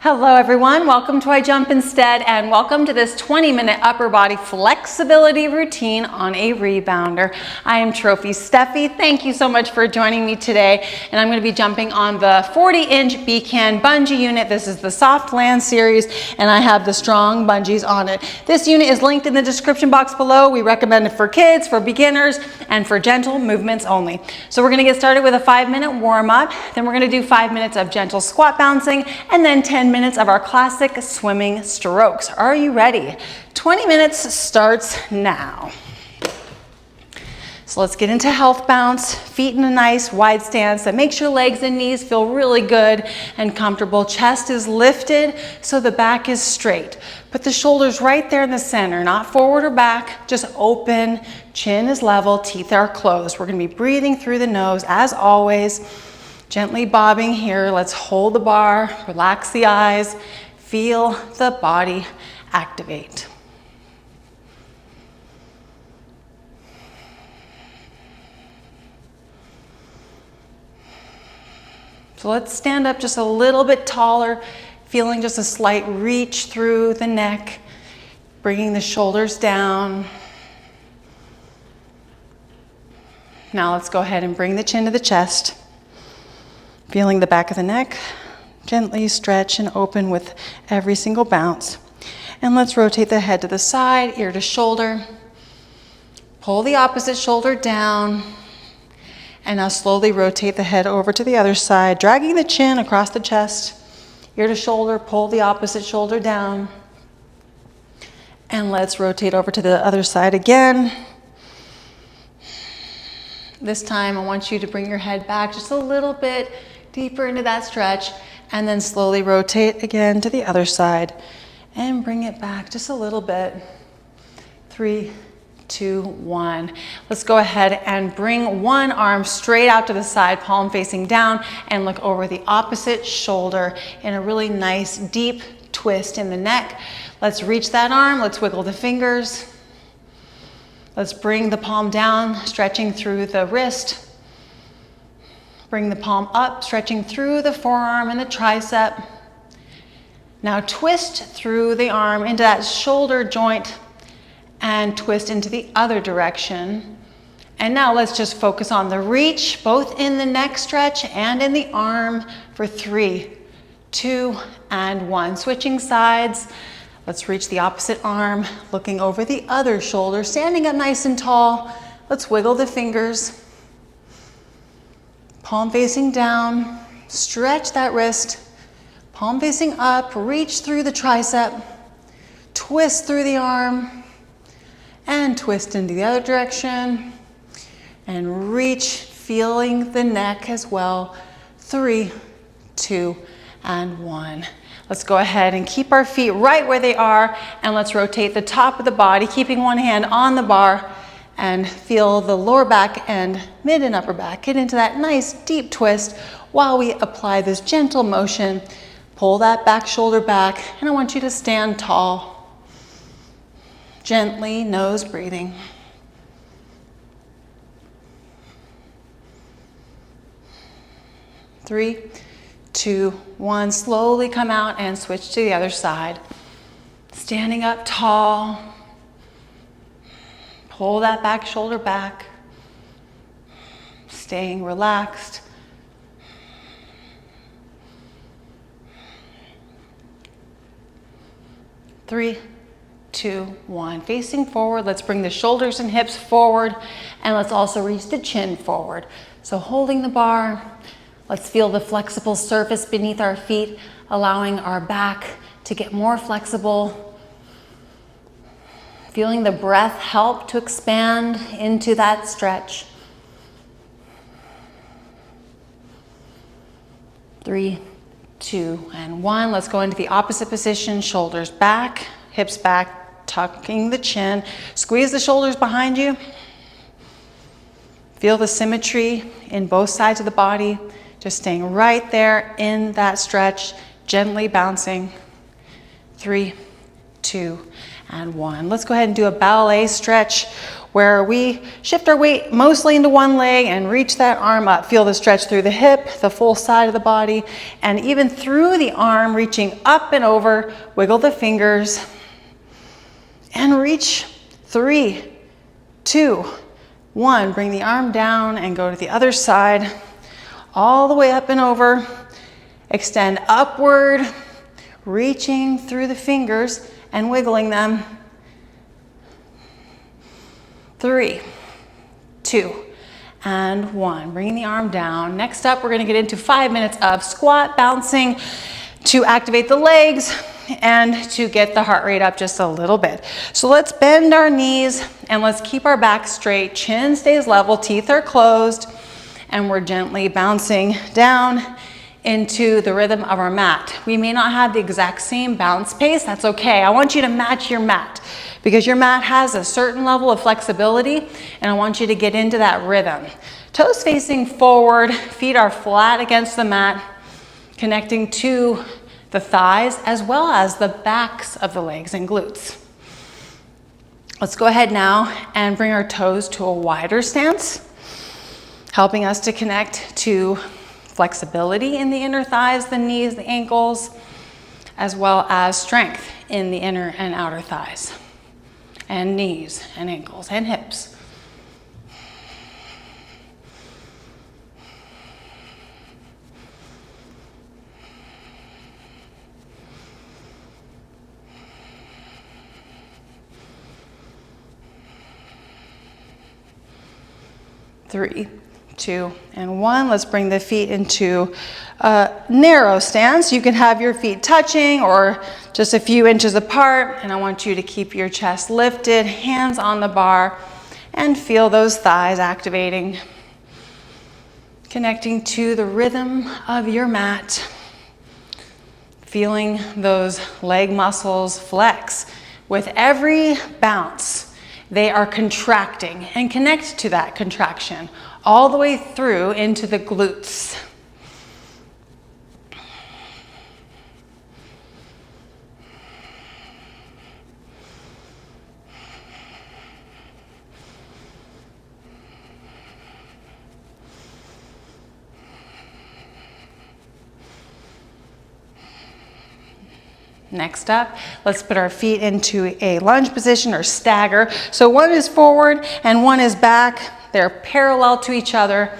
Hello everyone, welcome to I Jump Instead and welcome to this 20-minute upper body flexibility routine on a rebounder. I am Trophy Steffi. Thank you so much for joining me today, and I'm going to be jumping on the 40-inch Beacon bungee unit. This is the Soft Land series and I have the strong bungees on it. This unit is linked in the description box below. We recommend it for kids, for beginners, and for gentle movements only. So we're going to get started with a 5-minute warm-up, then we're going to do 5 minutes of gentle squat bouncing, and then 10 minutes of our classic swimming strokes. Are you ready? 20 minutes starts now. So let's get into health bounce, feet in a nice wide stance that makes your legs and knees feel really good and comfortable. Chest is lifted so the back is straight. Put the shoulders right there in the center, not forward or back, just open, chin is level, teeth are closed. We're gonna be breathing through the nose as always. Gently bobbing here. Let's hold the bar, relax the eyes, feel the body activate. So let's stand up just a little bit taller, feeling just a slight reach through the neck, bringing the shoulders down. Now let's go ahead and bring the chin to the chest. Feeling the back of the neck, gently stretch and open with every single bounce. And let's rotate the head to the side, ear to shoulder. Pull the opposite shoulder down. And now slowly rotate the head over to the other side, dragging the chin across the chest, ear to shoulder, pull the opposite shoulder down. And let's rotate over to the other side again. This time I want you to bring your head back just a little bit deeper into that stretch, and then slowly rotate again to the other side and bring it back just a little bit. 3, 2, 1. Let's go ahead and bring one arm straight out to the side, palm facing down, and look over the opposite shoulder in a really nice deep twist in the neck. Let's reach that arm, let's wiggle the fingers. Let's bring the palm down, stretching through the wrist. Bring the palm up, stretching through the forearm and the tricep. Now twist through the arm into that shoulder joint and twist into the other direction. And now let's just focus on the reach, both in the neck stretch and in the arm for 3, 2, and 1. Switching sides. Let's reach the opposite arm, looking over the other shoulder, standing up nice and tall. Let's wiggle the fingers. Palm facing down, stretch that wrist. Palm facing up, reach through the tricep. Twist through the arm and twist into the other direction. And reach, feeling the neck as well. 3, 2, and 1. Let's go ahead and keep our feet right where they are, and let's rotate the top of the body, keeping one hand on the bar, and feel the lower back and mid and upper back get into that nice deep twist while we apply this gentle motion. Pull that back shoulder back, and I want you to stand tall. Gently nose breathing. Three, 2, 1. Slowly come out and switch to the other side. Standing up tall. Pull that back shoulder back. Staying relaxed. Three, 2, 1. Facing forward, let's bring the shoulders and hips forward, and let's also reach the chin forward. So holding the bar, let's feel the flexible surface beneath our feet, allowing our back to get more flexible. Feeling the breath help to expand into that stretch. 3, 2, and 1. Let's go into the opposite position, shoulders back, hips back, tucking the chin. Squeeze the shoulders behind you. Feel the symmetry in both sides of the body. Just staying right there in that stretch, gently bouncing. 3, 2, and 1. Let's go ahead and do a ballet stretch where we shift our weight mostly into one leg and reach that arm up. Feel the stretch through the hip, the full side of the body, and even through the arm, reaching up and over. Wiggle the fingers and reach. 3, 2, 1. Bring the arm down and go to the other side, all the way up and over. Extend upward, reaching through the fingers and wiggling them. 3, 2, and 1. Bringing the arm down. Next up, we're going to get into 5 minutes of squat bouncing to activate the legs and to get the heart rate up just a little bit. So let's bend our knees and let's keep our back straight. Chin stays level, teeth are closed, and we're gently bouncing down into the rhythm of our mat. We may not have the exact same bounce pace. That's okay. I want you to match your mat because your mat has a certain level of flexibility, and I want you to get into that rhythm. Toes facing forward, feet are flat against the mat, connecting to the thighs as well as the backs of the legs and glutes. Let's go ahead now and bring our toes to a wider stance, helping us to connect to flexibility in the inner thighs, the knees, the ankles, as well as strength in the inner and outer thighs, and knees and ankles and hips. Three, 2, and 1. Let's bring the feet into a narrow stance. You can have your feet touching or just a few inches apart, and I want you to keep your chest lifted, hands on the bar, and feel those thighs activating, connecting to the rhythm of your mat, feeling those leg muscles flex. With every bounce, they are contracting, and connect to that contraction all the way through into the glutes. Next up, let's put our feet into a lunge position or stagger. So one is forward and one is back. They're parallel to each other.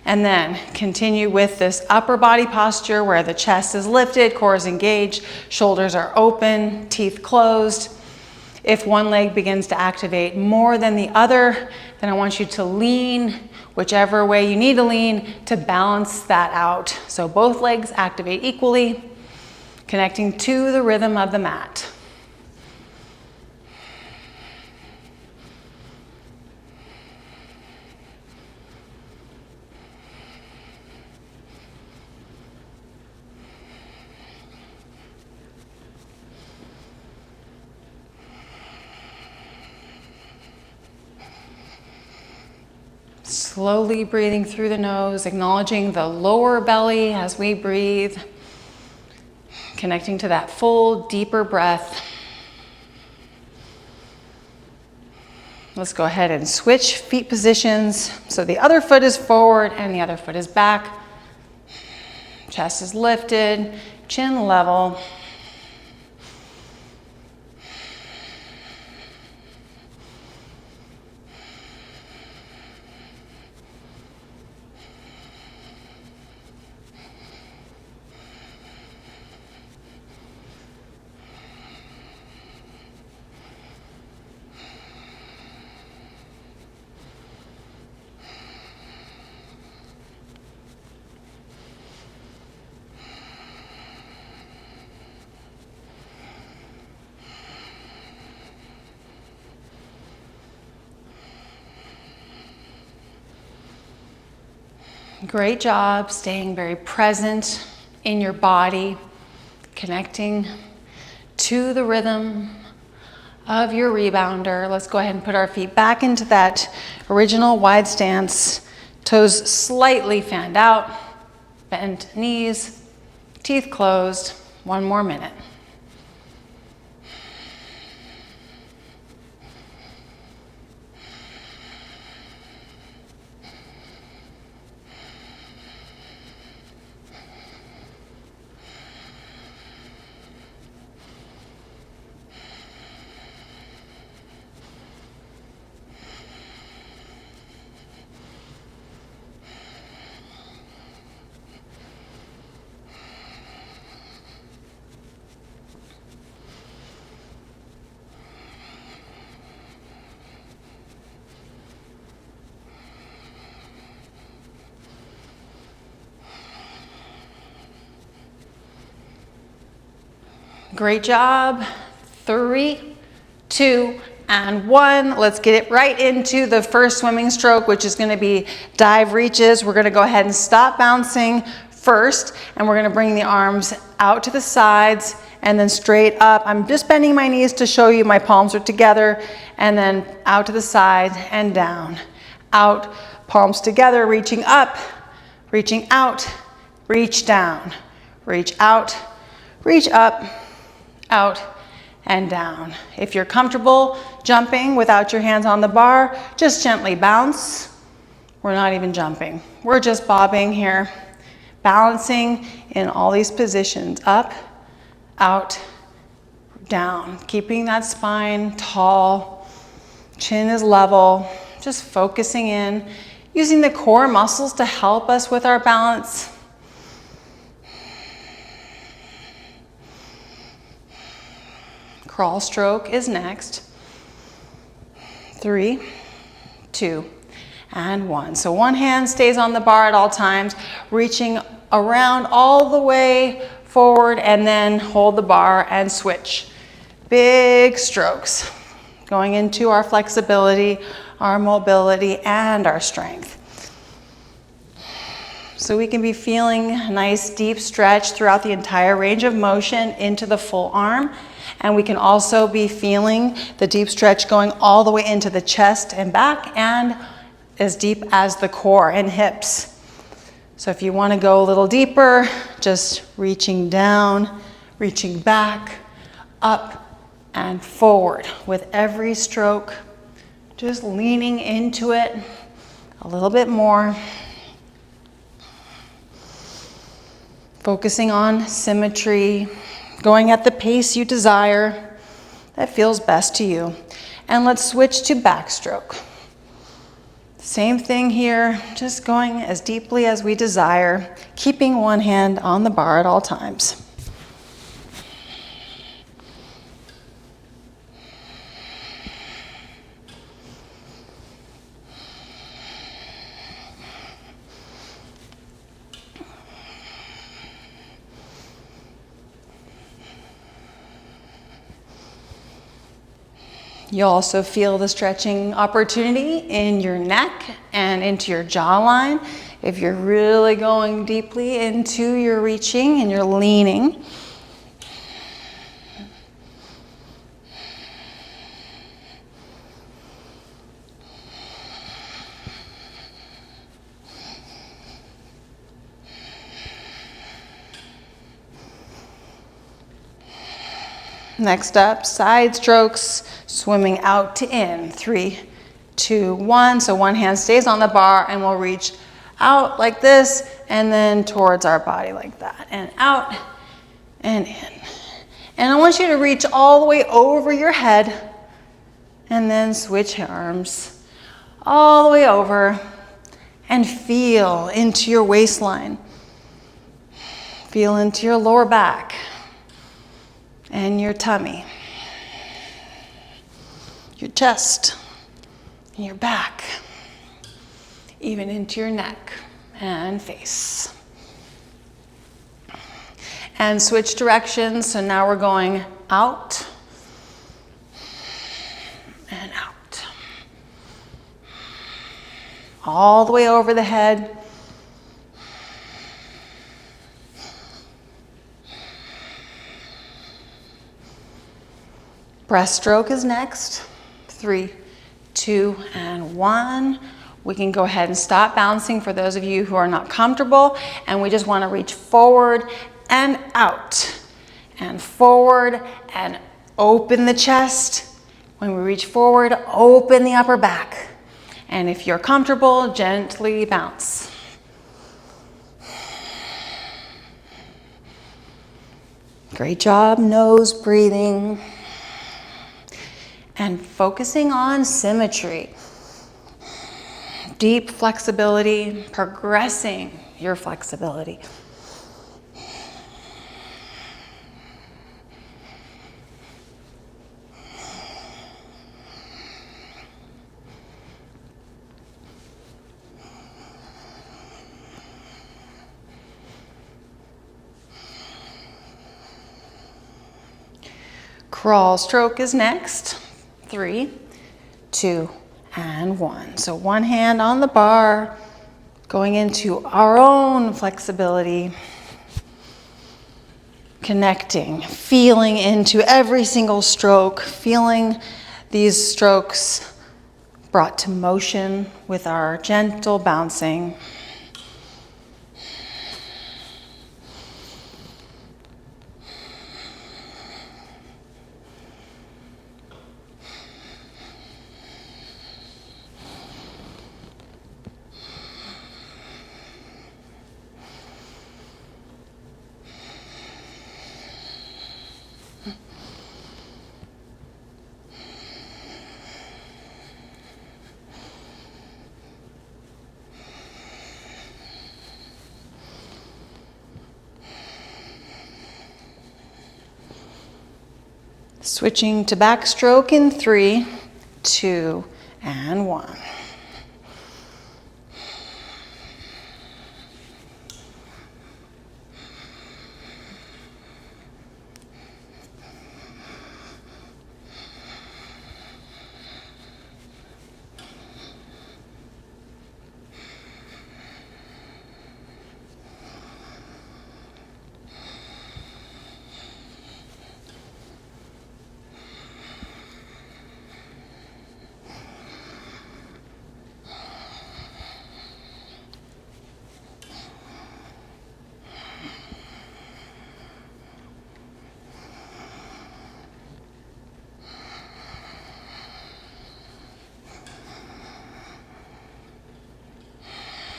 And then continue with this upper body posture where the chest is lifted, core is engaged, shoulders are open, teeth closed. If one leg begins to activate more than the other, then I want you to lean whichever way you need to lean to balance that out. So both legs activate equally, connecting to the rhythm of the mat. Slowly breathing through the nose, acknowledging the lower belly as we breathe, connecting to that full, deeper breath. Let's go ahead and switch feet positions. So the other foot is forward and the other foot is back. Chest is lifted, chin level. Great job staying very present in your body, connecting to the rhythm of your rebounder. Let's go ahead and put our feet back into that original wide stance. Toes slightly fanned out, bent knees, teeth closed. One more minute. Great job. 3, 2, and 1. Let's get it right into the first swimming stroke, which is going to be dive reaches. We're going to go ahead and stop bouncing first, and we're going to bring the arms out to the sides and then straight up. I'm just bending my knees to show you my palms are together, and then out to the side and down. Out, palms together, reaching up, reaching out, reach down, reach out, reach up, out, and down. If you're comfortable jumping without your hands on the bar, just gently bounce. We're not even jumping. We're just bobbing here, balancing in all these positions, up, out, down, keeping that spine tall, chin is level, just focusing in, using the core muscles to help us with our balance. Crawl stroke is next. 3, 2, and 1. So one hand stays on the bar at all times, reaching around all the way forward, and then hold the bar and switch. Big strokes, going into our flexibility, our mobility, and our strength. So we can be feeling a nice deep stretch throughout the entire range of motion into the full arm. And we can also be feeling the deep stretch going all the way into the chest and back, and as deep as the core and hips. So if you want to go a little deeper, just reaching down, reaching back, up and forward with every stroke, just leaning into it a little bit more. Focusing on symmetry, going at the pace you desire that feels best to you. And let's switch to backstroke. Same thing here, just going as deeply as we desire, keeping one hand on the bar at all times. You'll also feel the stretching opportunity in your neck and into your jawline if you're really going deeply into your reaching and you're leaning. Next up, side strokes, swimming out to in. 3, 2, 1. So one hand stays on the bar and we'll reach out like this and then towards our body like that. And out and in. And I want you to reach all the way over your head and then switch arms all the way over and feel into your waistline. Feel into your lower back and your tummy, your chest, and your back, even into your neck and face. And switch directions, so now we're going out and out. All the way over the head. Breaststroke is next. 3, 2, and 1. We can go ahead and stop bouncing for those of you who are not comfortable, and we just want to reach forward and out, and forward and open the chest. When we reach forward, open the upper back. And if you're comfortable, gently bounce. Great job, nose breathing. And focusing on symmetry. Deep flexibility, progressing your flexibility. Crawl stroke is next. 3, 2, and 1. So one hand on the bar, going into our own flexibility, connecting, feeling into every single stroke, feeling these strokes brought to motion with our gentle bouncing. Switching to backstroke in 3, 2, and 1.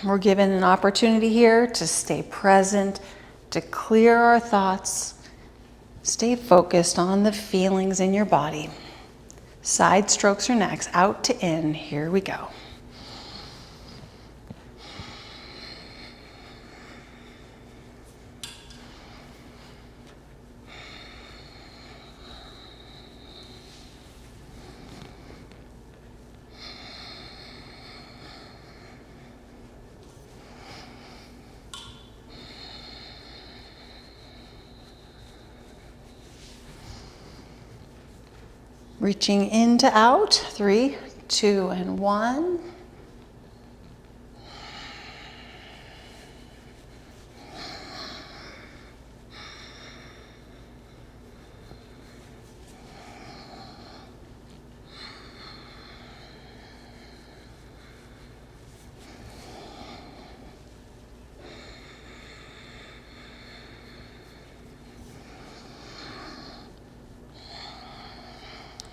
We're given an opportunity here to stay present, to clear our thoughts, stay focused on the feelings in your body. Side strokes are next, out to in, here we go. Reaching in to out, 3, 2, and 1.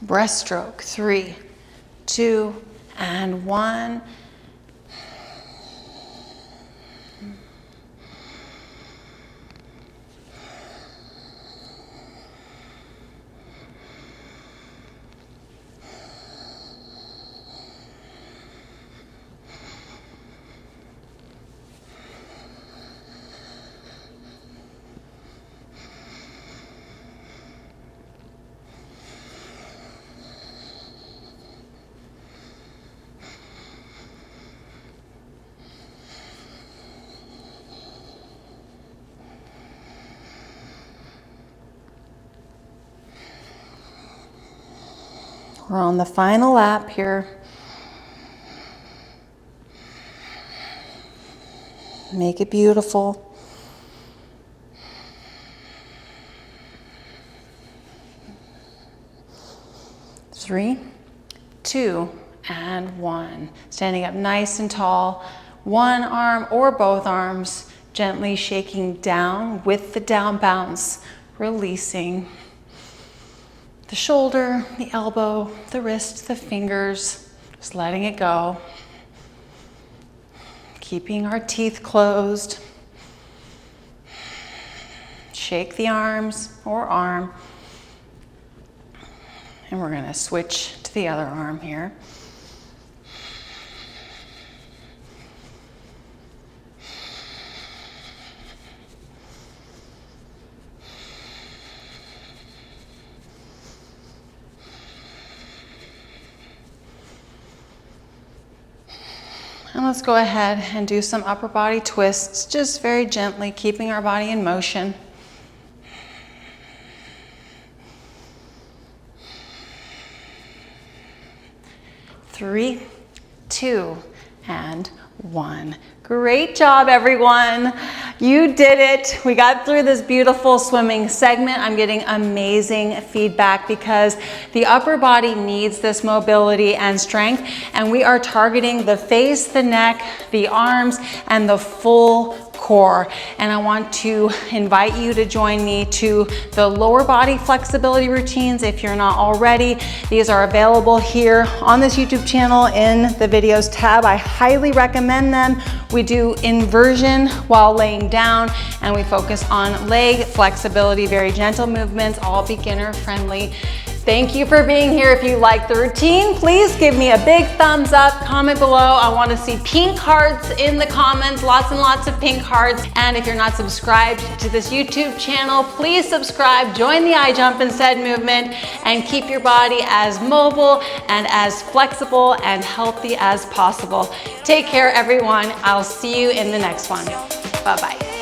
Breaststroke, 3, 2, and 1. We're on the final lap here. Make it beautiful. Three, 2, and 1. Standing up nice and tall. One arm or both arms gently shaking down with the down bounce, releasing the shoulder, the elbow, the wrist, the fingers, just letting it go. Keeping our teeth closed. Shake the arms or arm. And we're gonna switch to the other arm here. And let's go ahead and do some upper body twists, just very gently, keeping our body in motion. 3, 2, and 1. Great job, everyone. You did it. We got through this beautiful swimming segment. I'm getting amazing feedback because the upper body needs this mobility and strength, and we are targeting the face, the neck, the arms, and the full core. And I want to invite you to join me to the lower body flexibility routines if you're not already. These are available here on this YouTube channel in the videos tab. I highly recommend them. We do inversion while laying down, and we focus on leg flexibility, very gentle movements, all beginner friendly. Thank you for being here. If you like the routine, please give me a big thumbs up, comment below. I want to see pink hearts in the comments, lots and lots of pink hearts. And if you're not subscribed to this YouTube channel, please subscribe, join the I Jump Instead movement, and keep your body as mobile and as flexible and healthy as possible. Take care, everyone. I'll see you in the next one. Bye-bye.